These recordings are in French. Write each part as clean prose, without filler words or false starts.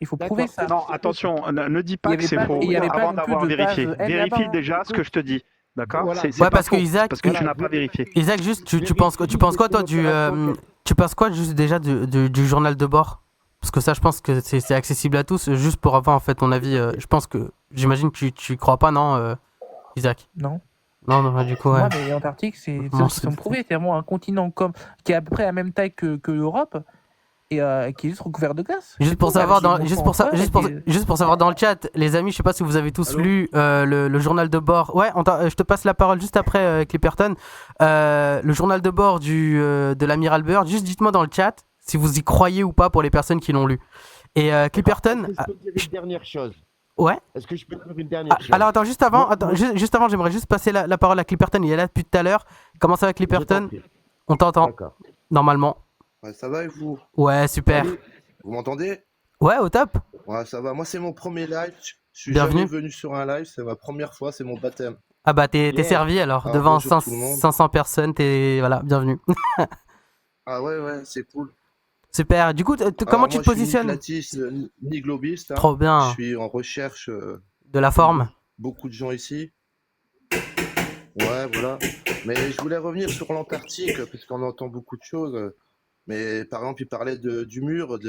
Il faut prouver ça. Non, attention, ne dis Il y pas que avait c'est pas, faux et il y avait pas avant non plus d'avoir de vérifié. base N Vérifie là-bas. Hein. déjà ce que je te dis. D'accord? Voilà. C'est Ouais, pas parce que faux, Isaac, parce que tu n'as pas vérifié. Isaac, juste, tu penses quoi toi tu penses quoi juste déjà du journal de bord? Parce que ça, je pense que c'est accessible à tous. Juste pour avoir en fait ton avis, je pense que j'imagine que tu crois pas, non, Isaac? Non. Non, du coup, ouais. Moi, mais l'Antarctique, c'est des Non, choses qui sont prouvées. C'est vraiment un continent qui est à peu près la même taille que l'Europe et qui est juste recouvert de glace. Juste pour savoir dans le chat, les amis, je sais pas si vous avez tous Allô lu le journal de bord. Ouais, je te passe la parole juste après Clipperton. Le journal de bord de l'amiral Byrd. Juste dites-moi dans le chat si vous y croyez ou pas pour les personnes qui l'ont lu. Et Clipperton. Est-ce que je peux dire une dernière chose? Ouais. Est-ce que je peux dire une dernière chose? Alors attends, juste avant, j'aimerais juste passer la parole à Clipperton. Il est là depuis tout à l'heure. Comment ça va, Clipperton? On t'entend. D'accord. Normalement. Ouais, ça va et vous? Ouais, super. Salut. Vous m'entendez? Ouais, au top. Ouais, ça va. Moi, c'est mon premier live. Je suis Bienvenue. jamais venu sur un live. C'est ma première fois. C'est mon baptême. Ah bah t'es servi alors, Ah, devant bonjour tout le monde. 500 personnes, voilà, bienvenue. Ah ouais, c'est cool. Super, du coup, comment tu te positionnes? Je suis ni platiste, ni globiste. Hein. Trop bien. Je suis en recherche De la forme. beaucoup de gens ici. Ouais, voilà. Mais je voulais revenir sur l'Antarctique, puisqu'on entend beaucoup de choses. Mais par exemple, il parlait du mur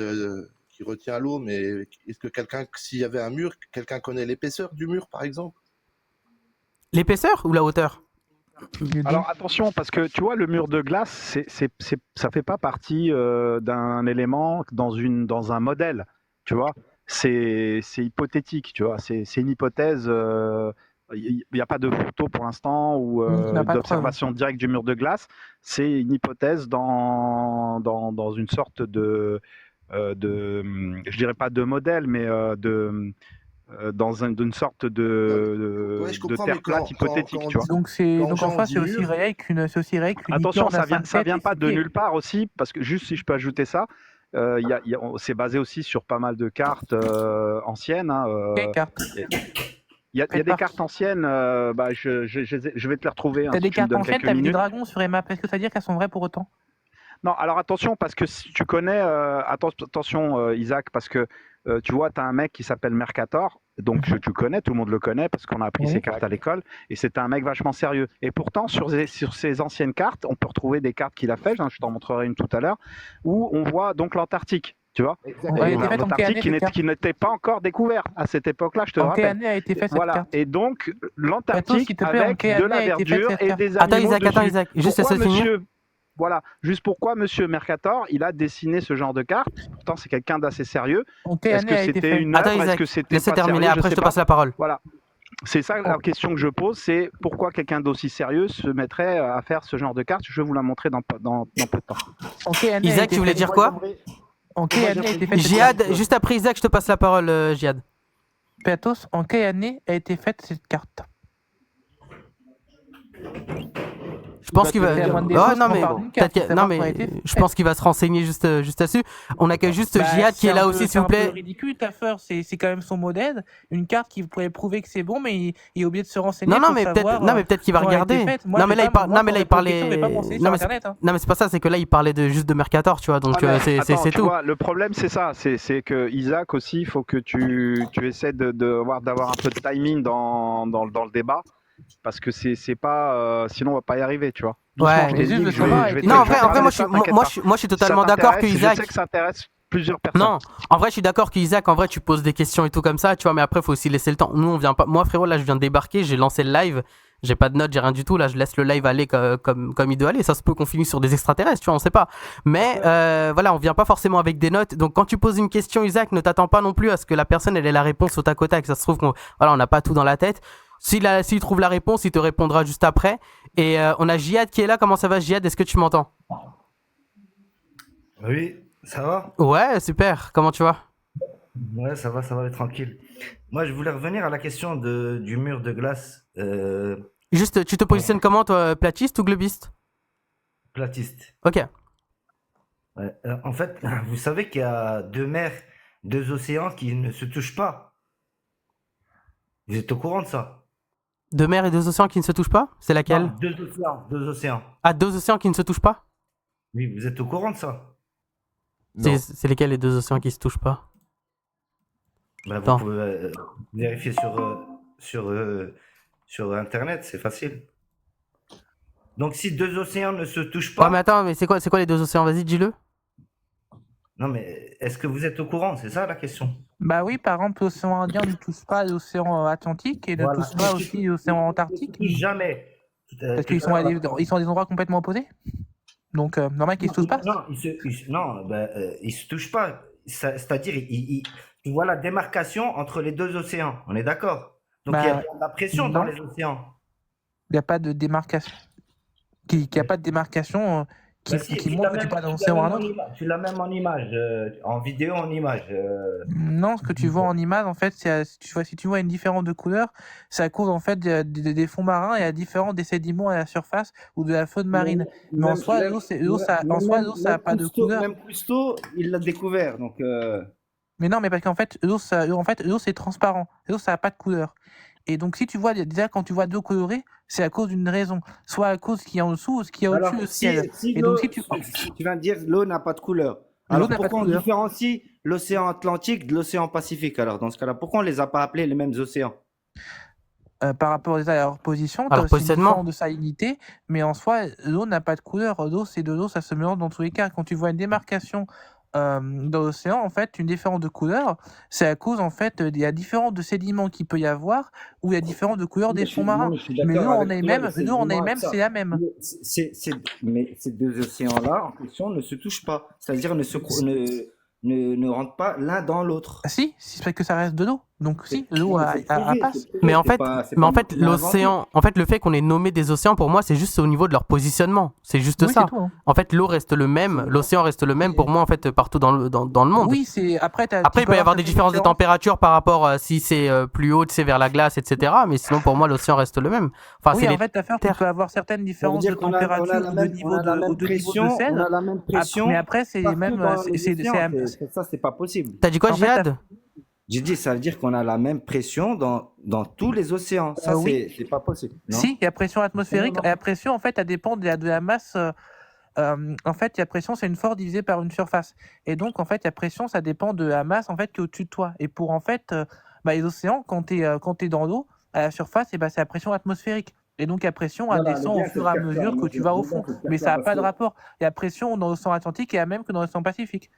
qui retient l'eau. Mais est-ce que s'il y avait un mur, quelqu'un connaît l'épaisseur du mur, par exemple? L'épaisseur ou la hauteur? Alors attention, parce que tu vois, le mur de glace, ça fait pas partie d'un élément dans un modèle, tu vois. C'est hypothétique, tu vois. C'est une hypothèse. Il n'y a pas de photo pour l'instant ou d'observation directe du mur de glace. C'est une hypothèse dans une sorte je dirais pas de modèle, mais dans une sorte de terre plate hypothétique, tu vois. Donc en face, c'est aussi réel qu'une Attention, licorne à ça vient 5 pas de pieds. nulle part aussi, parce que juste si je peux ajouter ça, c'est basé aussi sur pas mal de cartes anciennes. Hein, Quelle carte? Il y a des cartes anciennes, je vais te les retrouver. T'as si des tu me cartes donnes anciennes, quelques t'as mis des minutes. dragons sur les maps. Est-ce que ça veut dire qu'elles sont vraies pour autant? Non, alors attention, parce que si tu connais, attention Isaac, parce que tu vois, tu as un mec qui s'appelle Mercator, donc tu connais, tout le monde le connaît, parce qu'on a appris ses cartes à l'école, et c'est un mec vachement sérieux. Et pourtant, sur ces anciennes cartes, on peut retrouver des cartes qu'il a faites, je t'en montrerai une tout à l'heure, où on voit donc l'Antarctique. Tu vois, l'Antarctique qui n'était pas encore découvert à cette époque-là, je te rappelle. En quelle année a été faite cette carte? Et donc, l'Antarctique avec de la verdure et des animaux dessus. Attends, Isaac, juste laisse finir. Voilà, juste pourquoi Monsieur Mercator, il a dessiné ce genre de carte. Pourtant, c'est quelqu'un d'assez sérieux. Est-ce que c'était une œuvre? Est-ce que c'était laisse terminer, après je te passe la parole. Voilà. C'est ça la question que je pose, c'est pourquoi quelqu'un d'aussi sérieux se mettrait à faire ce genre de carte. Je vais vous la montrer dans peu de temps. Isaac, tu voulais dire quoi? En quelle année a été faite Jihad, juste après Isaac, je te passe la parole, Jihad. Péatos, en quelle année a été faite cette carte? Je pense qu'il va. Je pense qu'il va se renseigner juste là-dessus. On accueille juste Jihad qui est là aussi, s'il vous plaît. C'est ridicule, Taffer. C'est quand même son modèle. Une carte qui pourrait prouver que c'est bon, mais il est obligé de se renseigner. Non, mais peut-être qu'il va regarder. Non, mais là, il parlait. Non, mais c'est pas ça. C'est que là, il parlait juste de Mercator, tu vois. Donc, c'est tout. Le problème, c'est ça. C'est que Isaac aussi, il faut que tu essaies d'avoir un peu de timing dans le débat. Parce que c'est pas. Sinon, on va pas y arriver, tu vois. Ouais, non, en vrai, moi, je suis totalement d'accord que Isaac. Je sais que ça intéresse plusieurs personnes. Non, en vrai, je suis d'accord qu'Isaac, en vrai, tu poses des questions et tout comme ça, tu vois, mais après, il faut aussi laisser le temps. Nous, on vient pas. Moi, frérot, là, je viens de débarquer, j'ai lancé le live. J'ai pas de notes, j'ai rien du tout. Là, je laisse le live aller comme il doit aller. Ça se peut qu'on finisse sur des extraterrestres, tu vois, on sait pas. Mais voilà, on vient pas forcément avec des notes. Donc, quand tu poses une question, Isaac, ne t'attends pas non plus à ce que la personne elle ait la réponse au tac au tac. Ça se trouve on n'a pas tout dans la tête. S'il trouve la réponse, il te répondra juste après. Et on a Jihad qui est là. Comment ça va, Jihad? Est-ce que tu m'entends? Oui, ça va? Ouais, super. Comment tu vas? Ouais, ça va, tranquille. Moi, je voulais revenir à la question du mur de glace. Juste, tu te positionnes comment, toi, platiste ou globiste? Platiste. Ok. Ouais, en fait, vous savez qu'il y a 2 mers, 2 océans qui ne se touchent pas. Vous êtes au courant de ça? 2 mers et 2 océans qui ne se touchent pas? C'est laquelle? Non, 2 océans, 2 océans. Ah, 2 océans qui ne se touchent pas? Oui, vous êtes au courant de ça? C'est lesquels les 2 océans qui se touchent pas? Bah, vous Attends. pouvez vérifier sur Internet, c'est facile. Donc, si deux océans ne se touchent Ouais, mais pas, attends, mais c'est quoi les deux océans? Vas-y, dis-le. non, mais est-ce que vous êtes au courant? C'est ça la question. Bah oui, par exemple, l'océan Indien ne touche pas l'océan Atlantique et ne Voilà. touche pas aussi l'océan Ils ne Antarctique. se touchent jamais. Parce Tout qu'ils à sont, l'heure, ils sont à des endroits complètement opposés. Donc, normal qu'ils se touchent pas. non, ils se touchent pas. C'est-à-dire, tu vois la démarcation entre les deux océans. On est d'accord? Donc, il y a Bah, de la pression dans non, les océans. il n'y a pas de démarcation. Qu'il n'y a pas de démarcation Bah si, qui montre que tu passes d'un océan à un autre. tu l'as même en image, en vidéo, en image. Non, ce que tu vois en image, en fait, si tu vois une différence de couleur, c'est à cause en fait des fonds marins et à différence des sédiments à la surface ou de la faune marine. Mais en soi, l'eau, ça n'a pas de couleur. Même Cousteau, il l'a découvert. Donc, Mais non, mais parce qu'en fait, l'eau, c'est transparent. L'eau, ça n'a pas de couleur. Et donc, si tu vois, déjà, quand tu vois de l'eau colorée, c'est à cause d'une raison. Soit à cause qu'il y a en dessous ou ce qu'il y a au-dessus, alors, le ciel. si Et donc, si tu... tu viens de dire l'eau n'a pas de couleur. L'eau Alors n'a pas de pourquoi on couleur. différencie l'océan Atlantique de l'océan Pacifique? Alors dans ce cas-là, pourquoi on les a pas appelés les mêmes océans? Par rapport à leur position, tu À as leur aussi une positionnement. différence de salinité, mais en soi, l'eau n'a pas de couleur. L'eau, c'est de l'eau, ça se mélange dans tous les cas. Quand tu vois une démarcation dans l'océan, en fait, une différence de couleur, c'est à cause, en fait, il y a différence de sédiments qu'il peut y avoir, ou il y a différence de couleur des fonds marins. Mais nous, on est même, c'est la même. Mais ces deux océans-là en question ne se touchent pas, c'est-à-dire ne rentrent pas l'un dans l'autre. Ah, si, c'est parce que ça reste de l'eau. Donc si, l'eau passe. Mais en fait, l'océan, en fait, le fait qu'on ait nommé des océans, pour moi, c'est juste au niveau de leur positionnement. C'est juste Oui, ça. c'est tout, hein. En fait, l'eau reste le même, l'océan reste le même pour moi, en fait, partout dans le monde. Oui, c'est après. Après, il peut y avoir des différences de température par rapport si c'est plus haut, tu sais, vers la glace, etc. Mais sinon, pour moi, l'océan reste le même. Enfin, Oui, c'est en les fait, tu terres. peux avoir certaines différences de on a température la ou de même, niveau on a la de, même ou de niveau pression, de sel. on a la même pression. Mais après, c'est partout même. dans les océans. Ça, c'est pas possible. T'as dit quoi, En fait, Jihad? J'ai dit, ça veut dire qu'on a la même pression dans tous les océans. Ça, oui. c'est pas possible. Non? Si, il y a pression atmosphérique. Non. Et la pression, en fait, elle dépend de la masse. En fait, la pression, c'est une force divisée par une surface. Et donc, en fait, la pression, ça dépend de la masse en fait, qui est au-dessus de toi. Et pour, en fait, les océans, quand tu es dans l'eau, à la surface, c'est la pression atmosphérique. Et donc, la pression, elle Voilà, descend au fur et à mesure que tu vas au fond. Mais ça n'a pas de rapport. La pression dans l'océan Atlantique est la même que dans l'océan Pacifique.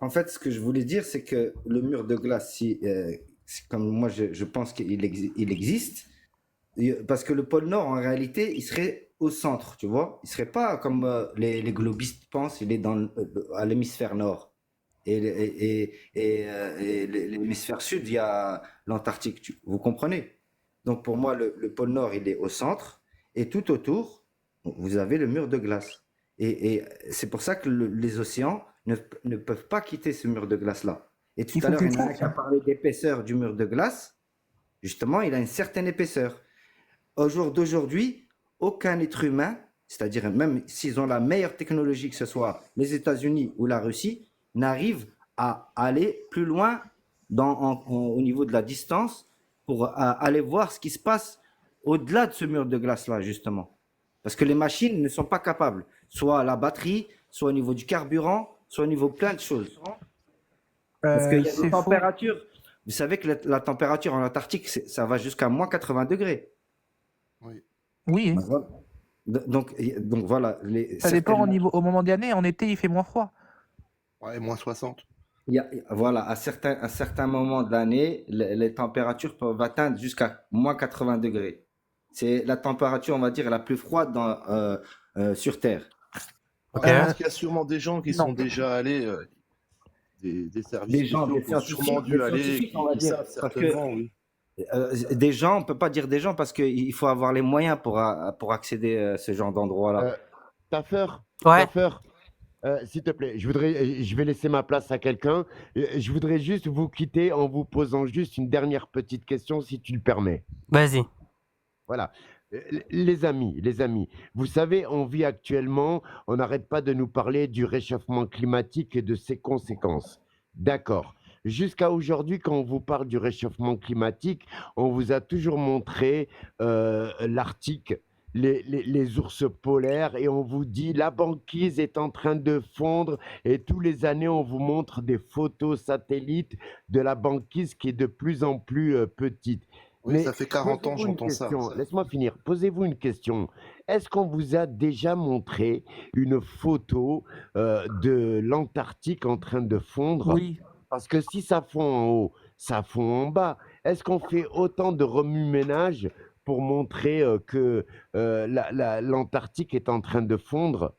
En fait, ce que je voulais dire, c'est que le mur de glace, comme moi je pense qu'il existe, parce que le pôle Nord, en réalité, il serait au centre, tu vois. Il serait pas comme les globistes pensent, il est à l'hémisphère nord. Et l'hémisphère sud, il y a l'Antarctique, vous comprenez? Donc pour moi, le pôle Nord, il est au centre, et tout autour, vous avez le mur de glace. Et c'est pour ça que les océans ne peuvent pas quitter ce mur de glace-là. Et tout à l'heure, il y en a un qui a parlé d'épaisseur du mur de glace. Justement, il a une certaine épaisseur. Au jour d'aujourd'hui, aucun être humain, c'est-à-dire même s'ils ont la meilleure technologie, que ce soit les États-Unis ou la Russie, n'arrive à aller plus loin au niveau de la distance pour aller voir ce qui se passe au-delà de ce mur de glace-là, justement. Parce que les machines ne sont pas capables, soit la batterie, soit au niveau du carburant, soit au niveau de plein de choses. Parce qu'il y a des températures. Vous savez que la température en Antarctique, ça va jusqu'à moins 80 degrés. Oui. Donc voilà. Ça dépend au moment de l'année. En été, il fait moins froid. Ouais, moins 60. Voilà, à certains moments de l'année, les températures peuvent atteindre jusqu'à moins 80 degrés. C'est la température, on va dire, la plus froide sur Terre. Okay. Je pense qu'il y a sûrement des gens qui sont déjà allés, des services qui ont sûrement dû aller, qui savent certainement, oui. Des gens, on ne peut pas dire des gens parce qu'il faut avoir les moyens pour accéder à ce genre d'endroit-là. Taffer, s'il te plaît, je vais laisser ma place à quelqu'un. Je voudrais juste vous quitter en vous posant juste une dernière petite question, si tu le permets. Vas-y. Voilà. Les amis, vous savez, on vit actuellement, on n'arrête pas de nous parler du réchauffement climatique et de ses conséquences. D'accord. Jusqu'à aujourd'hui, quand on vous parle du réchauffement climatique, on vous a toujours montré l'Arctique les ours polaires et on vous dit la banquise est en train de fondre et tous les années on vous montre des photos satellites de la banquise qui est de plus en plus petite. Oui, Mais ça fait 40 ans, posez-vous une j'entends ça. question, laisse-moi finir. Posez-vous une question. Est-ce qu'on vous a déjà montré une photo de l'Antarctique en train de fondre? Oui. Parce que si ça fond en haut, ça fond en bas. Est-ce qu'on fait autant de remue-ménage pour montrer que l'Antarctique est en train de fondre?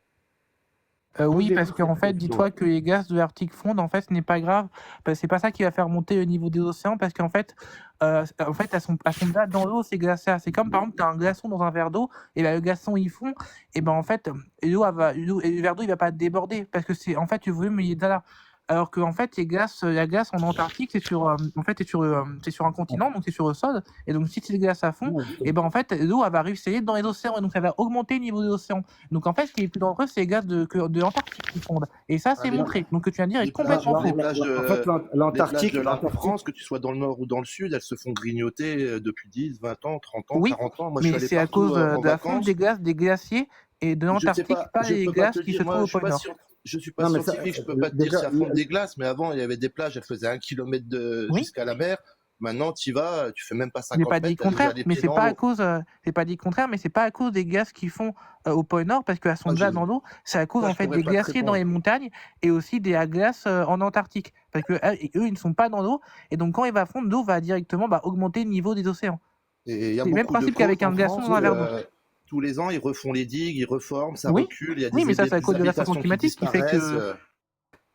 Oui, parce Posez-vous qu'en cette fait, question. dis-toi que les gaz de l'Arctique fondent, en fait, ce n'est pas grave, parce que c'est pas ça qui va faire monter le niveau des océans, parce qu'en fait, elles sont là dans l'eau, ces glaciers. C'est comme par exemple, tu as un glaçon dans un verre d'eau, et ben le glaçon il fond, et ben en fait, l'eau, et le verre d'eau il va pas déborder, parce que c'est en fait, tu veux, mais il est là. Alors que en fait, la glace en Antarctique, c'est sur un continent, donc c'est sur le sol, et donc si c'est glace à fond, et ben en fait, l'eau elle va ruisseler dans les océans, et donc ça va augmenter le niveau des océans. Donc en fait, ce qui est plus dangereux, c'est les gaz de l'Antarctique qui fondent. Et ça, c'est les, montré. Donc ce que tu viens de dire est les plages, complètement les faux. plages En fait, de, les plages l'Antarctique, de la France, que tu sois dans le nord ou dans le sud, elles se font grignoter depuis 10, 20 ans, 30 ans, Oui, 40 ans. Moi, je suis mais allé c'est à partout cause en de la fonte vacances. des glaciers et de Je sais l'Antarctique, pas, pas je les peux pas glaces te qui dire, se trouvent moi, au pôle Nord. je suis pas Non, mais ça, scientifique, je peux pas te dire déjà, si elles font des glaces, mais avant, il y avait des plages, elles faisaient 1 kilomètre Oui, jusqu'à la mer. Maintenant, tu y vas, tu fais même pas j'ai 50 pas dit mètres, le tu as déjà contraire, les mais pieds dans l'eau. j'ai pas dit le contraire, mais c'est pas à cause des gaz qui font au pôle Nord, parce qu'elles sont Moi, déjà dans l'eau, c'est à cause ça, en je fait pourrais des pas te glaciers dans les répondre. montagnes et aussi des glaces en Antarctique. Parce que eux, ils ne sont pas dans l'eau, et donc quand il va fondre, l'eau va directement augmenter le niveau des océans. Et il y a C'est le même beaucoup de principe qu'avec causes en un glaçon France. dans un verre d'eau. Tous les ans, ils refont les digues, ils reforment, ça Oui, recule, il y a oui, mais ça, c'est à des cause de réchauffement habitations qui climatique qui fait disparaissent. que.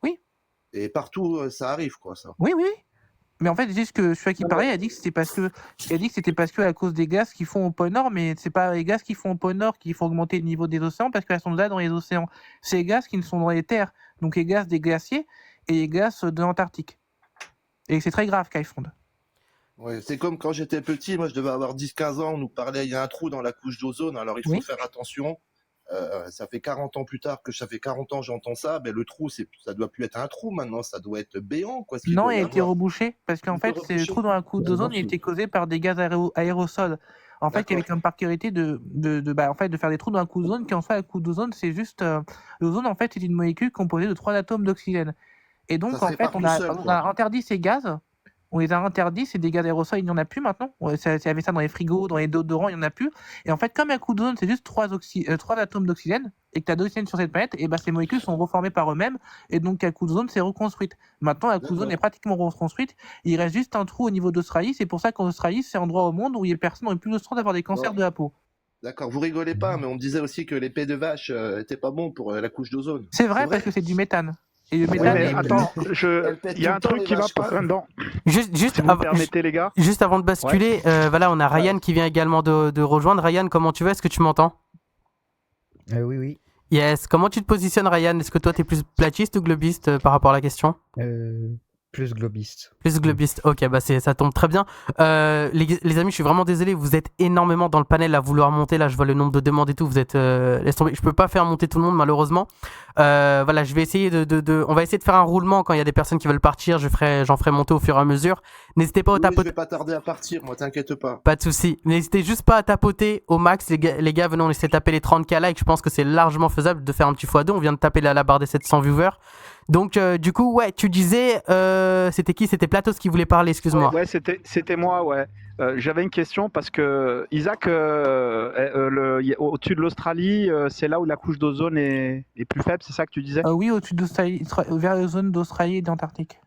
Oui, Et partout, ça arrive, quoi, ça. oui, oui. Mais en fait, juste que celui qui parlait a dit que c'était parce que à cause des gaz qui font au pôle Nord, mais c'est pas les gaz qui font au pôle Nord qui font augmenter le niveau des océans parce qu'elles sont là dans les océans. C'est les gaz qui ne sont dans les terres, donc les gaz des glaciers et les gaz de l'Antarctique. Et c'est très grave qu'elles fondent. Ouais, c'est comme quand j'étais petit, moi je devais avoir 10-15 ans, on nous parlait, il y a un trou dans la couche d'ozone, alors il faut Oui. faire attention. Ça fait 40 ans plus tard que ça fait 40 ans j'entends ça, ben le trou, ça doit plus être un trou maintenant, ça doit être béant, quoi, ce qu'il Non, doit il y a été avoir. rebouché parce qu'en Il peut fait, c'est le reboucher. trou dans la couche d'ozone, il était causé par des gaz aérosols. En fait, il y avait D'accord. comme particularité de faire des trous dans la couche d'ozone, qui en soit la couche d'ozone, c'est juste. L'ozone, en fait, c'est une molécule composée de 3 atomes d'oxygène. Et Ça donc, se en fait, répare tout seul, on quoi. a interdit ces gaz. On les a interdits, c'est des gaz aérosols, il n'y en a plus maintenant. Il y avait ça dans les frigos, dans les déodorants, il n'y en a plus. Et en fait, comme la couche d'ozone, c'est juste 3 atomes d'oxygène, et que tu as 2 oxygènes sur cette planète, et ben ces molécules sont reformées par eux-mêmes, et donc la couche d'ozone s'est reconstruite. Maintenant, la couche d'ozone est D'accord. pratiquement reconstruite. Il reste juste un trou au niveau d'Australie. C'est pour ça qu'en Australie, c'est un endroit au monde où les personnes n'ont plus de chance d'avoir des cancers Bon, de la peau. d'accord. Vous rigolez pas, mais on me disait aussi que les pets de vache étaient pas bons pour la couche d'ozone. C'est C'est vrai parce vrai? que c'est du méthane. Et le Oui, méthane mais est. attends, Elles pètent il y tout a le un temps, truc les qui va vaches, pas quoi. là-dedans. Juste, Si vous me permettez, les gars. juste avant de basculer, voilà, on a Ouais. Ryan qui vient également de rejoindre. Ryan, comment tu vas? Est-ce que tu m'entends? Oui, oui. Yes. Comment tu te positionnes, Ryan? Est-ce que toi, t'es plus platiste ou globiste par rapport à la question? Plus globiste. Plus globiste. Ok, bah ça tombe très bien. Les amis, je suis vraiment désolé. Vous êtes énormément dans le panel à vouloir monter. Là, je vois le nombre de demandes et tout. Vous êtes. Laisse tomber. Je peux pas faire monter tout le monde, malheureusement. Voilà, je vais essayer on va essayer de faire un roulement quand il y a des personnes qui veulent partir. J'en ferai monter au fur et à mesure. N'hésitez pas au Oui, je tapoter. vais pas tarder à partir, moi, t'inquiète pas. Pas de soucis. N'hésitez juste pas à tapoter au max. Les gars, venez, on essaie de taper les 30K likes. Je pense que c'est largement faisable de faire un petit x2. On vient de taper la barre des 700 viewers. Donc, du coup, ouais, tu disais, c'était qui? C'était Platos qui voulait parler, excuse-moi. Ouais, c'était moi, ouais. J'avais une question parce que Isaac, au-dessus de l'Australie, c'est là où la couche d'ozone est plus faible, c'est ça que tu disais? Oui, au-dessus d'Australie, vers la zone d'Australie et d'Antarctique.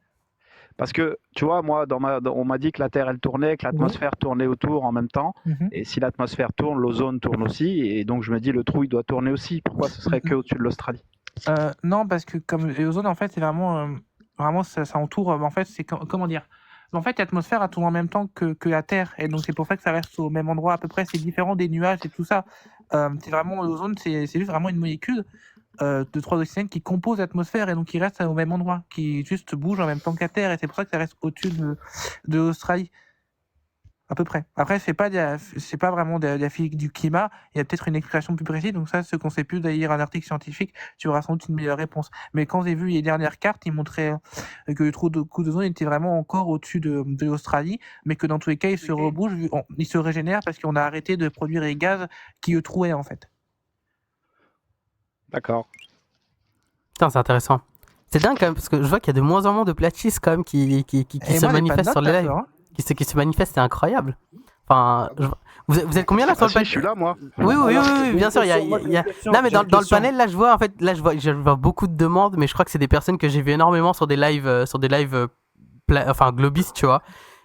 Parce que, tu vois, moi, on m'a dit que la Terre, elle tournait, que l'atmosphère tournait autour en même temps. Mhm. Et si l'atmosphère tourne, l'ozone tourne aussi. Et donc, je me dis, le trou, il doit tourner aussi. Pourquoi ce serait que au-dessus de l'Australie? Non, parce que comme l'ozone, en fait, c'est vraiment ça entoure. En fait, c'est comment dire? En fait, l'atmosphère elle tourne en même temps que la Terre, et donc c'est pour ça que ça reste au même endroit à peu près. C'est différent des nuages et tout ça. C'est vraiment l'ozone, c'est juste vraiment une molécule de 3 oxygènes qui compose l'atmosphère et donc qui reste au même endroit, qui juste bouge en même temps que la Terre, et c'est pour ça que ça reste au-dessus de l'Australie. À peu près. Après, c'est pas vraiment de la physique du climat. Il y a peut-être une explication plus précise. Donc ça, ce qu'on sait plus d'ailleurs un article scientifique, tu auras sans doute une meilleure réponse. Mais quand j'ai vu les dernières cartes, ils montraient que le trou de coup d'ozone était vraiment encore au-dessus de l'Australie, mais que dans tous les cas, il se rebouge, il se régénère parce qu'on a arrêté de produire les gaz qui le trouaient en fait. D'accord. Putain, c'est intéressant. C'est dingue quand même, parce que je vois qu'il y a de moins en moins de platistes quand même qui Et se moi, j'ai pas de manifestent sur notes, les lives. d'accord, hein. Qui se manifestent, c'est incroyable. Enfin, vous êtes combien là sur Ah le si, panel? je suis là, moi. Oui, bien sûr. J'ai Non, mais une dans le question. panel, là, je vois beaucoup de demandes, mais je crois que c'est des personnes que j'ai vues énormément sur des lives, enfin, globistes, tu vois.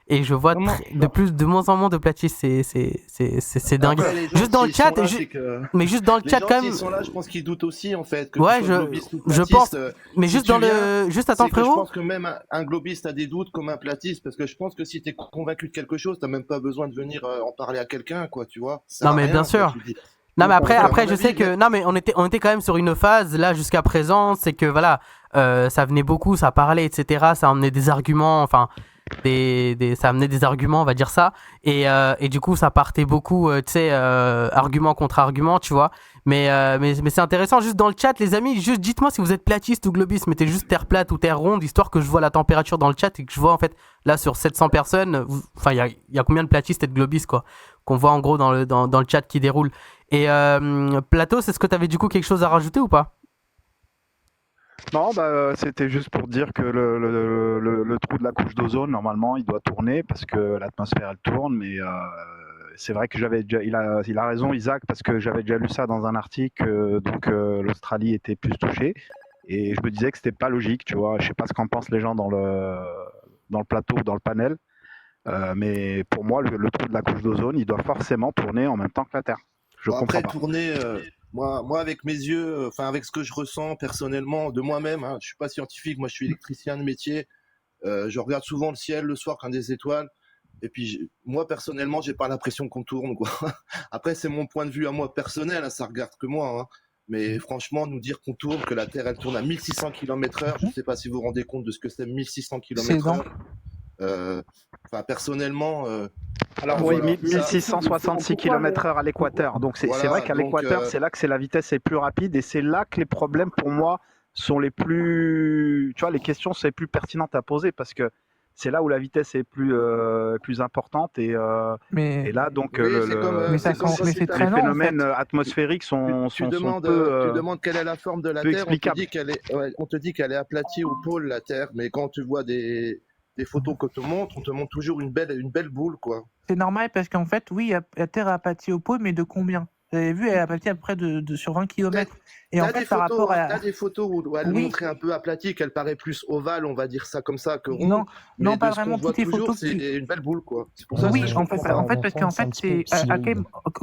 Et je vois de moins en moins de platistes, c'est dingue. Après, les gens, Juste dans le s'ils sont chat, là, c'est que- mais juste dans le les chat gens, quand s'ils même. sont là, je pense qu'ils doutent aussi, en fait. Que Ouais, tu sois globiste ou je platiste, pense. Mais si juste tu dans viens, juste attends c'est que je frérot. pense que même un globiste a des doutes comme un platiste, parce que je pense que si tu es convaincu de quelque chose, t'as même pas besoin de venir en parler à quelqu'un, quoi, tu vois. Ça sert Non à mais rien, bien en fait, sûr. tu dis. Non mais Donc, à après mon je sais avis, que non mais on était quand même sur une phase là jusqu'à présent, c'est que voilà, ça venait beaucoup, ça parlait, etc. Ça emmenait des arguments, enfin ça amenait des arguments, on va dire ça, et du coup ça partait beaucoup, tu sais, argument contre argument, tu vois. Mais c'est intéressant, juste dans le chat les amis, juste dites-moi si vous êtes platiste ou globiste, mettez juste terre plate ou terre ronde, histoire que je vois la température dans le chat et que je vois en fait là sur 700 personnes, enfin il y a combien de platistes et de globistes quoi, qu'on voit en gros dans le chat qui déroule. Et Plateau, est-ce que tu avais du coup quelque chose à rajouter ou pas? Non, c'était juste pour dire que le trou de la couche d'ozone, normalement, il doit tourner parce que l'atmosphère, elle tourne. Mais c'est vrai que il a raison, Isaac, parce que j'avais déjà lu ça dans un article. L'Australie était plus touchée. Et je me disais que c'était pas logique, tu vois. Je sais pas ce qu'en pensent les gens dans le plateau, dans le panel. Mais pour moi, le trou de la couche d'ozone, il doit forcément tourner en même temps que la Terre. Je Bon, comprends après, pas. tourner, moi, avec mes yeux, enfin, avec ce que je ressens personnellement de moi-même, hein, je suis pas scientifique, moi, je suis électricien de métier. Je regarde souvent le ciel le soir quand il y a des étoiles. Et puis, moi, personnellement, j'ai pas l'impression qu'on tourne, quoi. Après, c'est mon point de vue à moi personnel, hein, ça regarde que moi, hein. Mais franchement, nous dire qu'on tourne, que la Terre, elle tourne à 1600 km/h, je sais pas si vous vous rendez compte de ce que c'est 1600 C'est énorme. km/h. Enfin, personnellement, Alors oui, 1666 km/h à l'équateur. Donc c'est Voilà, vrai qu'à donc, l'équateur, c'est là que la vitesse est plus rapide et c'est là que les problèmes pour moi sont les plus, tu vois, les questions sont les plus pertinentes à poser parce que c'est là où la vitesse est plus importante et Mais là donc oui, c'est comme, mais c'est ça comme sent, quand mais tu c'est tapes- très les lent en fait. phénomènes atmosphériques tu sont demandes, peu, tu demandes quelle est la forme de la peu Terre, on te explicables. dit on te dit qu'elle est aplatie au pôle, la Terre, mais quand tu vois des photos qu'on te montre, on te montre toujours une belle boule, quoi. C'est normal parce qu'en fait, oui, la Terre est aplatie au pôle, mais de combien? Vous avez vu, elle est aplatie à près sur 20 km. Et en T'as fait, des par photos, rapport hein, à... t'as des photos où elle Oui, montrait un peu aplatie, qu'elle paraît plus ovale, on va dire ça comme ça, que ronde, non, mais non, pas de ce qu'on vraiment voit toutes les toujours, photos que c'est tu... une belle boule, quoi. C'est pour ça Oui, que je en comprends fait, pas. parce qu'en fait, c'est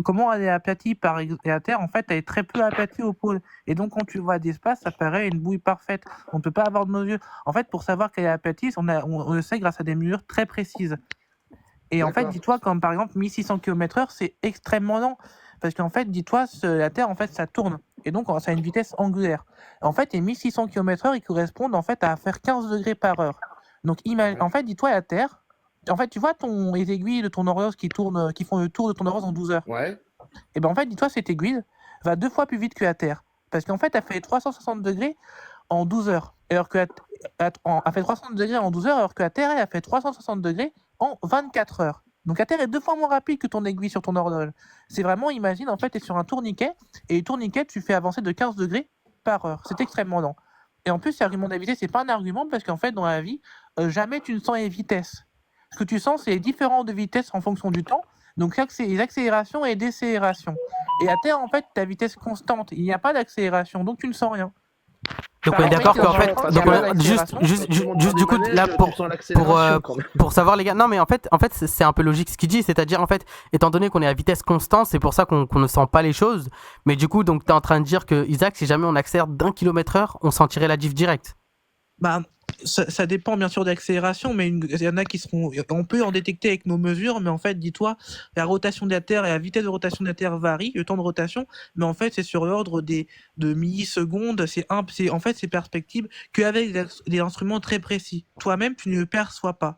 comment elle est aplatie et la Terre, en fait, elle est très peu aplatie au pôle. Et donc, quand tu vois d'espace, ça paraît une bouille parfaite. On ne peut pas avoir de nos yeux. En fait, pour savoir qu'elle est aplatie, on le sait grâce à des mesures très précises. Et en fait, D'accord. dis-toi, comme par exemple 1600 km/h, c'est extrêmement lent. Parce qu'en fait, dis-toi, la Terre, en fait, ça tourne. Et donc, ça a une vitesse angulaire. En fait, les 1600 km/h, ils correspondent en fait à faire 15 degrés par heure. Donc, en fait, dis-toi, la Terre, en fait, tu vois les aiguilles de ton horloge qui tournent, qui font le tour de ton horloge en 12 heures. Ouais. Et ben en fait, dis-toi, cette aiguille va 2 fois plus vite que la Terre. Parce qu'en fait, elle fait 360 degrés en 12 heures. Alors que elle fait 360 degrés en 12 heures, alors que la Terre, elle a fait 360 degrés en 24 heures. Donc la Terre est 2 fois moins rapide que ton aiguille sur ton horloge. C'est vraiment, imagine, en fait, tu es sur un tourniquet, et le tourniquet, tu fais avancer de 15 degrés par heure. C'est extrêmement lent. Et en plus, l'argument de la vitesse, c'est pas un argument, parce qu'en fait, dans la vie, jamais tu ne sens les vitesses. Ce que tu sens, c'est les différences de vitesse en fonction du temps. Donc, les accélérations et les décélérations. Et à Terre, en fait, ta vitesse constante, il n'y a pas d'accélération, donc tu ne sens rien. Donc on est d'accord qu'en fait, juste du coup là pour savoir les gars, non mais en fait c'est un peu logique ce qu'il dit, c'est-à-dire en fait étant donné qu'on est à vitesse constante, c'est pour ça qu'on ne sent pas les choses. Mais du coup donc t'es en train de dire que Isaac, si jamais on accélère d'1 km/h, on sentirait la diff direct. Bah, ça dépend bien sûr d'accélération, mais il y en a qui seront. On peut en détecter avec nos mesures, mais en fait, dis-toi, la rotation de la Terre et la vitesse de rotation de la Terre varient, le temps de rotation, mais en fait, c'est sur l'ordre de millisecondes. En fait, c'est perspective qu'avec des instruments très précis. Toi-même, tu ne le perçois pas.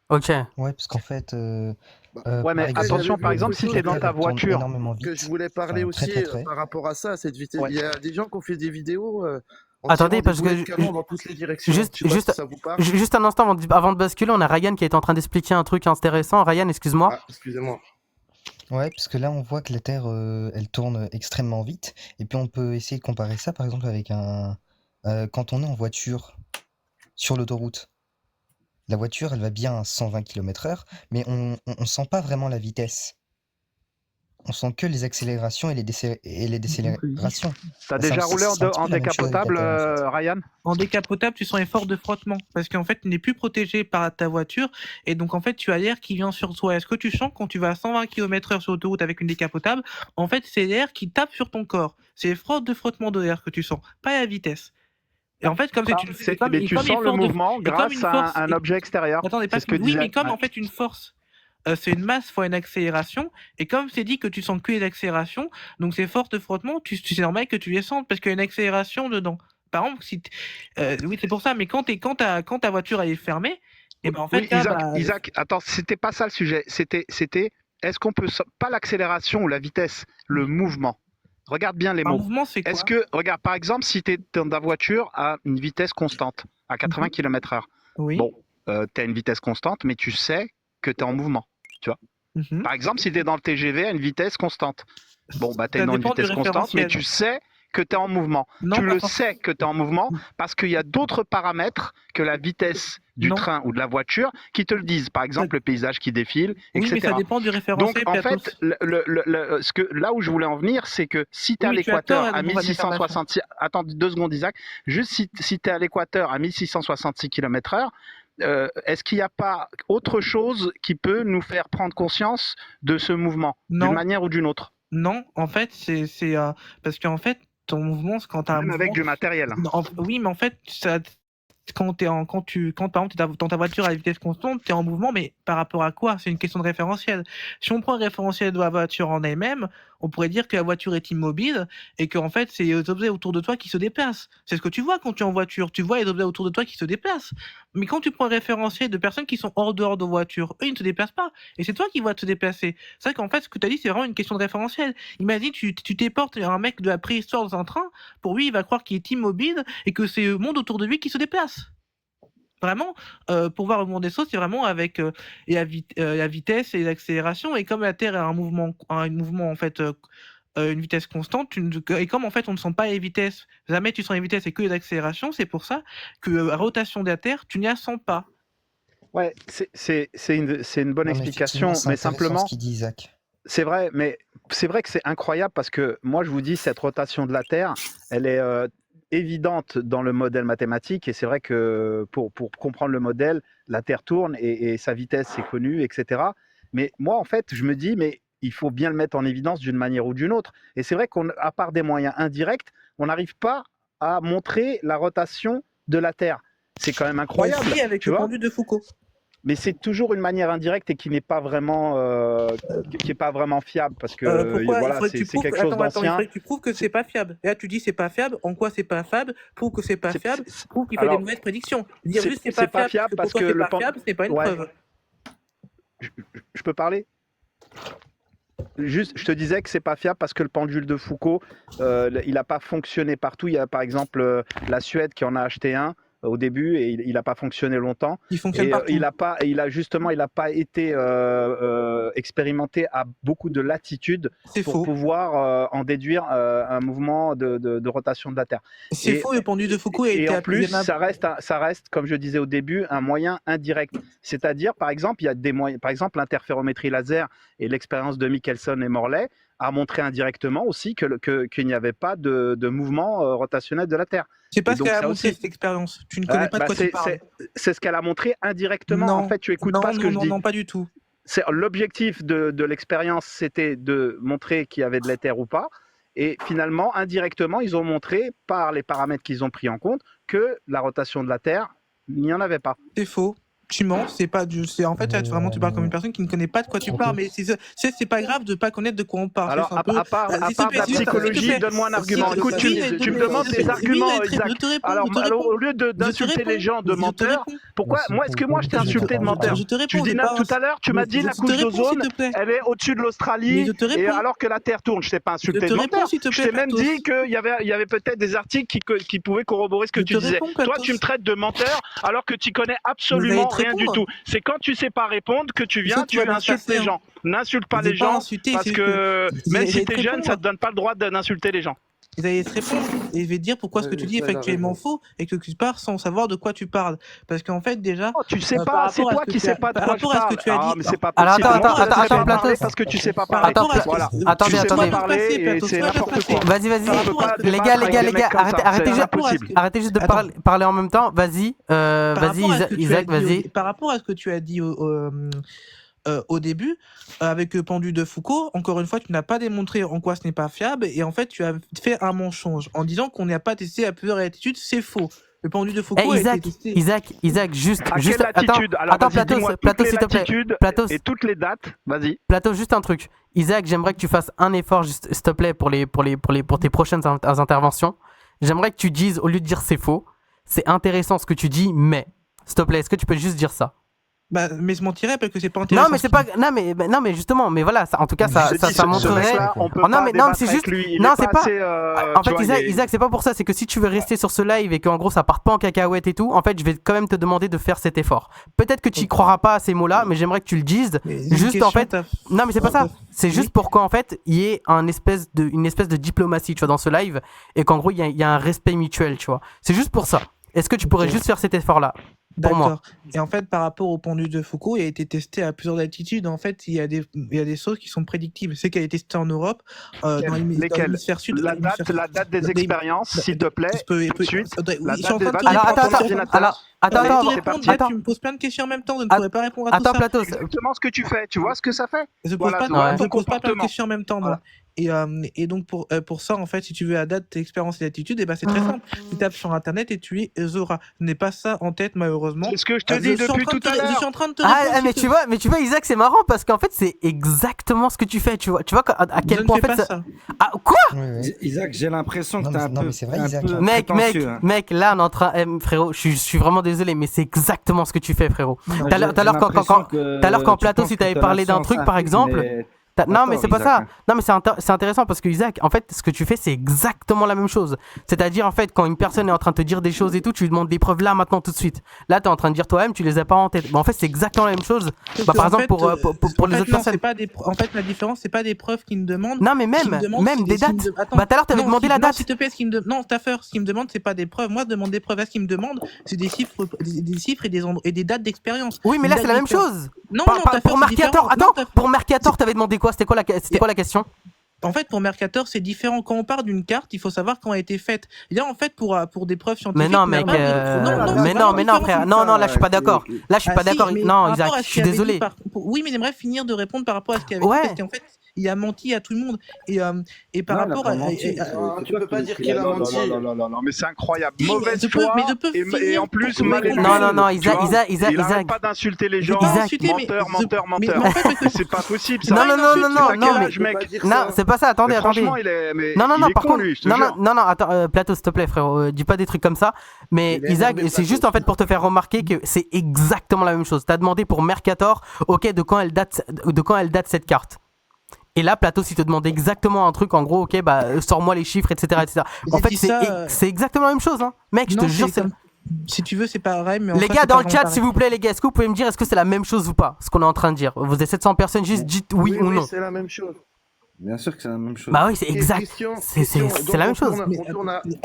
Ok. Ouais, parce qu'en fait, Ouais, par mais exemple, attention, par le exemple, si la tu es dans Terre, ta elle tourne voiture, énormément Que je vite, voulais parler enfin aussi très très très. par rapport à ça, cette vitesse. ouais. Il y a des gens qui ont fait des vidéos en Attendez, tirant des parce que boulets de canon dans toutes les directions. juste, Je sais pas si juste, ça vous parle. juste un instant avant de basculer, on a Ryan qui est en train d'expliquer un truc intéressant. Ryan, excuse-moi. Ah, excusez-moi. Ouais, parce que là, on voit que la Terre, elle tourne extrêmement vite. Et puis, on peut essayer de comparer ça, par exemple, avec quand on est en voiture sur l'autoroute. La voiture, elle va bien à 120 km/h, mais on sent pas vraiment la vitesse. On sent que les accélérations et les décélérations. T'as Bah, déjà roulé c'est un petit en peu la même chose avec la décapotable, Terre, en fait. Ryan? En décapotable, tu sens les forces de frottement parce qu'en fait, tu n'es plus protégé par ta voiture et donc en fait, tu as l'air qui vient sur toi. Est-ce que tu sens quand tu vas à 120 km/h sur l'autoroute avec une décapotable, en fait, c'est l'air qui tape sur ton corps. C'est les forces de frottement de l'air que tu sens, pas la vitesse. Et en fait, comme c'est une, et comme, Mais et tu comme les sens le forces de, mouvement et comme une grâce à force, un objet extérieur. attendez, C'est pas ce que oui, mais disait. comme Ouais. en fait une force, c'est une masse fois une accélération, et comme c'est dit que tu sens que les accélérations, donc ces forces de frottement, c'est normal que tu les sentes parce qu'il y a une accélération dedans. Par exemple, oui, c'est pour ça, mais quand ta voiture elle est fermée, et ben en fait Oui, là, Isaac, attends, c'était pas ça le sujet. C'était, est-ce qu'on peut, pas l'accélération ou la vitesse, le mouvement. Regarde bien les un mots. mouvement c'est Est-ce quoi? que, regarde, par exemple, si tu es dans ta voiture à une vitesse constante, à 80 km/h, Oui. bon, tu as une vitesse constante, mais tu sais que tu es en mouvement. Tu vois. Mhm. Par exemple, si tu es dans le TGV à une vitesse constante, bon, bah, tu es Ça dans une dépend du vitesse constante, mais référentiel. tu sais que tu es en mouvement. Non, Tu pas le forcément. sais que tu es en mouvement parce qu'il y a d'autres paramètres que la vitesse du Non. train ou de la voiture qui te le disent. Par exemple, le paysage qui défile, Oui, mais ça etc. dépend du Donc, référentiel. en fait, là où je voulais en venir, c'est que si tu es Oui, à mais tu as tort l'équateur à de mon affirmation. 1666... Attends 2 secondes, Isaac. Juste si tu es à l'équateur à 1666 km/h, est-ce qu'il n'y a pas autre chose qui peut nous faire prendre conscience de ce mouvement, d'une Non, manière ou d'une autre, non. En fait, c'est parce qu'en fait, ton mouvement, c'est quand tu as un même avec mouvement. du matériel? Oui, mais en fait, quand par exemple, tu es dans ta voiture à vitesse constante, tu es en mouvement, mais par rapport à quoi? C'est une question de référentiel. Si on prend le référentiel de la voiture en elle-même, on pourrait dire que la voiture est immobile et qu'en fait, c'est les objets autour de toi qui se déplacent. C'est ce que tu vois quand tu es en voiture. Tu vois les objets autour de toi qui se déplacent. Mais quand tu prends le référentiel de personnes qui sont hors dehors de voiture, eux, ils ne se déplacent pas. Et c'est toi qui vas te déplacer. C'est vrai qu'en fait, ce que tu as dit, c'est vraiment une question de référentiel. Imagine, tu téléportes un mec de la préhistoire dans un train. Pour lui, il va croire qu'il est immobile et que c'est le monde autour de lui qui se déplace. Vraiment, pour voir le monde des choses, c'est vraiment avec la vitesse et l'accélération. Et comme la Terre a un mouvement en fait, une vitesse constante, et comme en fait on ne sent pas les vitesses, jamais tu sens les vitesses et que les accélérations, c'est pour ça que la rotation de la Terre, tu ne la sens pas. Ouais, c'est une bonne Non, mais explication, effectivement, c'est mais intéressant simplement, ce qu'il dit Isaac. c'est vrai, mais c'est vrai que c'est incroyable parce que moi, je vous dis, cette rotation de la Terre, elle est évidente dans le modèle mathématique et c'est vrai que pour comprendre le modèle, la Terre tourne et sa vitesse est connue, etc. Mais moi, en fait, je me dis, mais il faut bien le mettre en évidence d'une manière ou d'une autre. Et c'est vrai qu'à part des moyens indirects, on n'arrive pas à montrer la rotation de la Terre. C'est quand même incroyable, Aussi avec tu le vois. pendule de Foucault. Mais c'est toujours une manière indirecte et qui n'est pas vraiment, fiable parce que Pourquoi? Il voilà, faudrait que tu c'est prouves quelque que... chose Attends, il d'ancien. faudrait que tu prouves que c'est pas fiable. Et là, tu dis c'est pas fiable. En quoi c'est pas fiable? Prouve que c'est pas fiable. Prouve qu'il fait des Alors, mauvaises prédictions. Dire juste c'est c'est pas pas fiable fiable parce parce que pour que toi c'est pas fiable, ce n'est pas une ouais, preuve. je peux parler? Juste, je te disais que c'est pas fiable parce que le pendule de Foucault, il n'a pas fonctionné partout. Il y a par exemple la Suède qui en a acheté un au début et il n'a pas fonctionné longtemps. Il fonctionne Et partout. il n'a pas été expérimenté à beaucoup de latitude C'est pour faux. pouvoir en déduire un mouvement de rotation de la Terre. C'est faux, le pendule de Foucault a Et été en plus, appuyé ça reste, comme je disais au début, un moyen indirect. C'est-à-dire, par exemple, il y a des moyens, par exemple, l'interférométrie laser et l'expérience de Michelson et Morley a montré indirectement aussi qu'il n'y avait pas de mouvement rotationnel de la Terre. C'est pas Et ce donc, qu'elle a ça montré, aussi, cette expérience. Tu ne connais pas de quoi tu parles. c'est ce qu'elle a montré indirectement. Non, En fait, tu écoutes pas ce que je dis. non, pas du tout. L'objectif de l'expérience, c'était de montrer qu'il y avait de l'éther ou pas. Et finalement, indirectement, ils ont montré, par les paramètres qu'ils ont pris en compte, que la rotation de la Terre, il n'y en avait pas. C'est faux. tu mens, c'est pas du. En fait, là, vraiment, tu parles comme une personne qui ne connaît pas de quoi tu parles, mais c'est pas grave de pas connaître de quoi on parle. Alors, à part de la psychologie, donne-moi un argument. Écoute, tu me demandes des arguments, Isaac. Alors, au lieu d'insulter les gens de menteurs, pourquoi est-ce que moi je t'ai insulté de menteur? Tu dis tout à l'heure, tu m'as dit la couche d'ozone, elle est au-dessus de l'Australie, et alors que la Terre tourne, je t'ai pas insulté de menteur. Je t'ai même dit qu'il y avait peut-être des articles qui pouvaient corroborer ce que tu disais. Toi, tu me traites de menteur alors que tu connais absolument rien du tout. C'est quand tu sais pas répondre que tu viens, tu insultes les gens. N'insulte pas les gens parce que même si t'es jeune, ça te donne pas le droit d'insulter les gens. Vous allez te répondre et je vais te dire pourquoi ce que tu dis est factuellement faux et que tu pars sans savoir de quoi tu parles. Parce qu'en fait, déjà. Oh, tu sais pas, c'est toi qui sais pas de quoi je parle. Ce que tu as dit. Mais c'est pas Alors, possible. attends, Platos. Parce que tu sais pas parler. Voilà. Attendez. C'est n'importe quoi. Vas-y. Les gars, arrêtez juste de parler en même temps. Vas-y, Isaac, vas-y. Par rapport à ce que tu as dit au début, avec Pendu de Foucault, encore une fois, tu n'as pas démontré en quoi ce n'est pas fiable, et en fait, tu as fait un mensonge en disant qu'on n'a pas testé à plusieurs altitudes, c'est faux. Le Pendu de Foucault a été testé. Isaac, juste. À quelle latitude? Attends, Platos, s'il te plaît. Platos. Et toutes les dates, vas-y. Platos, juste un truc. Isaac, j'aimerais que tu fasses un effort, juste, s'il te plaît, pour tes prochaines interventions. J'aimerais que tu dises, au lieu de dire c'est faux, c'est intéressant ce que tu dis, mais, s'il te plaît, est-ce que tu peux juste dire ça? Bah, mais je mentirais parce que c'est pas intéressant. Non, mais justement, mais voilà, ça, en tout cas, ça montrerait. Non, c'est juste. Non, c'est pas. En fait, Isaac, c'est pas pour ça. C'est que si tu veux rester sur ce live et qu'en gros ça parte pas en cacahuète et tout, en fait, je vais quand même te demander de faire cet effort. Peut-être que tu y croiras pas à ces mots-là, mais j'aimerais que tu le dises. Juste en fait. Non, mais c'est pas ça. C'est juste pour qu'en fait, il y ait une espèce de diplomatie, tu vois, dans ce live et qu'en gros, il y a un respect mutuel, tu vois. C'est juste pour ça. Est-ce que tu pourrais juste faire cet effort-là? D'accord. Et en fait, par rapport au Pendu de Foucault, il a été testé à plusieurs altitudes. En fait, il y a des choses qui sont prédictibles. C'est qu'elle a été testée en Europe, dans l'hémisphère sud. La date des expériences, s'il te plaît. Tout de suite. Attends. Tu me poses plein de questions en même temps. Je ne pourrais pas répondre à tout ça. Attends, Platos. C'est exactement ce que tu fais. Tu vois ce que ça fait? Je ne pose pas plein de questions en même temps, moi. Et donc pour ça, en fait, si tu veux la date, expérience et attitude, et ben c'est très simple. Tu tapes sur internet et tu les auras. Je n'ai pas ça en tête malheureusement. C'est ce que je te dis depuis tout à l'heure. Je suis en train de te répondre. mais tu vois Isaac, c'est marrant parce qu'en fait c'est exactement ce que tu fais. Tu vois à quel point en fait ça. Ah quoi? Isaac, j'ai l'impression que t'es un peu. Mais c'est vrai, Isaac. Mec, là on est en train, frérot, je suis vraiment désolé, mais c'est exactement ce que tu fais, frérot. Tout à l'heure quand Platos il t'avait parlé d'un truc par exemple. Non, mais c'est pas ça. Non, mais c'est intéressant parce que Isaac, en fait, ce que tu fais, c'est exactement la même chose. C'est-à-dire, en fait, quand une personne est en train de te dire des choses et tout, tu lui demandes des preuves là, maintenant, tout de suite. Là, t'es en train de dire toi-même, tu les as pas en tête. Bah, en fait, c'est exactement la même chose. Bah, par exemple, pour les autres personnes. En fait, la différence, c'est pas des preuves qu'ils me demandent. Non, mais même des dates. Bah, tout à l'heure, t'avais demandé la date. S'il te plaît, non, Staffer, ce qu'ils me demandent, c'est pas des preuves. Moi, je demande des preuves. Ce qu'ils me demandent, c'est des chiffres et des dates d'expérience. Oui, mais là, c'est la même chose. Non, pour Mercator, pour Mercator, t'avais demandé quoi? C'était quoi la question? En fait, pour Mercator, c'est différent. Quand on parle d'une carte, il faut savoir quand elle a été faite. Et là, en fait, pour des preuves scientifiques. Mais non, mec. Non, frère. Non, là, je suis pas d'accord. Là, je suis pas d'accord. Non, Isaac, je suis désolé. Oui, mais j'aimerais finir de répondre par rapport à ce qu'il y avait dit. Parce qu'en fait, il a menti à tout le monde. Et par rapport à. Tu peux pas dire qu'il a menti. Non, mais c'est incroyable. Mauvaise foi. Et en plus, mal élevé. Non, Isaac. Il arrête pas d'insulter les gens. Menteur. C'est pas possible, ça. Non, c'est pas ça. Attendez. Non, par contre. Non, attends, Platos, s'il te plaît, frérot. Dis pas des trucs comme ça. Mais Isaac, c'est juste en fait pour te faire remarquer que c'est exactement la même chose. T'as demandé pour Mercator, ok, de quand elle date cette carte. Et là, Platos, il te demande exactement un truc, en gros, ok, bah, sors-moi les chiffres, etc. En fait, c'est exactement la même chose, hein. Mec, je te jure, si tu veux, c'est pareil. Mais les gars, dans le chat, s'il vous plaît, les gars, est-ce que vous pouvez me dire, est-ce que c'est la même chose ou pas? Ce qu'on est en train de dire. Vous êtes 700 personnes, juste dites oui ou non. C'est la même chose. Bien sûr que c'est la même chose. Bah oui, c'est exact. C'est la même chose.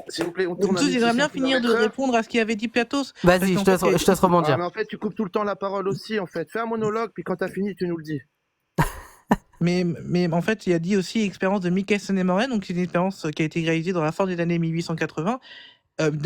S'il vous plaît, on tourne. J'aimerais bien finir de répondre à ce qu'il avait dit Platos. Vas-y, je te laisse rebondir. Mais en fait, tu coupes tout le temps la parole aussi, en fait. Fais un monologue, puis quand t'as fini, tu nous le dis. Mais en fait, il a dit aussi expérience de Mikael Sonnemoren, donc c'est une expérience qui a été réalisée dans la fin des années 1880.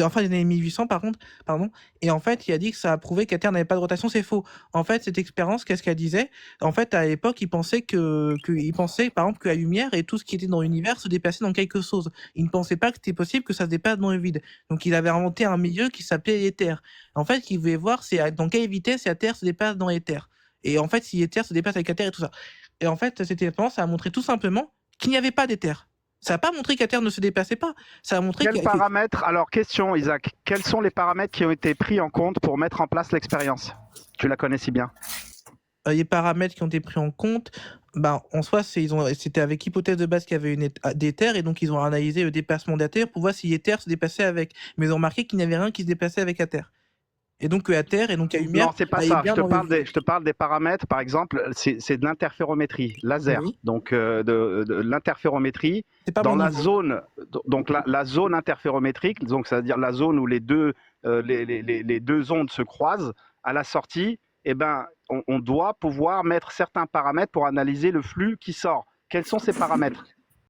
Enfin des années 1800 par contre, pardon, et en fait, il a dit que ça a prouvé que la Terre n'avait pas de rotation, c'est faux. En fait, cette expérience, qu'est-ce qu'elle disait? En fait, à l'époque, il pensait par exemple, que la lumière et tout ce qui était dans l'univers se déplaçait dans quelque chose. Il ne pensait pas que c'était possible que ça se déplace dans le vide. Donc il avait inventé un milieu qui s'appelait l'éther. En fait, il voulait voir dans quelle vitesse la Terre se déplace dans l'éther. Et en fait, si l'éther se déplace avec la Terre et tout ça. Et en fait, cette expérience a montré tout simplement qu'il n'y avait pas d'éther. Ça n'a pas montré que la Terre ne se déplaçait pas. Ça a montré Quels paramètres, alors question Isaac, quels sont les paramètres qui ont été pris en compte pour mettre en place l'expérience? Tu la connais si bien. Les paramètres qui ont été pris en compte, en soi, c'était avec hypothèse de base qu'il y avait des terres, et donc ils ont analysé le déplacement de la Terre pour voir si les terres se déplaçaient avec. Mais ils ont remarqué qu'il n'y avait rien qui se déplaçait avec la Terre. Et donc la Terre et donc la lumière. Non, c'est pas ça. Je te parle des paramètres, par exemple, c'est de l'interférométrie laser. Oui. Donc de l'interférométrie dans la zone, donc la zone interférométrique, donc ça veut dire la zone où les deux ondes se croisent à la sortie. Eh ben, on doit pouvoir mettre certains paramètres pour analyser le flux qui sort. Quels sont ces paramètres?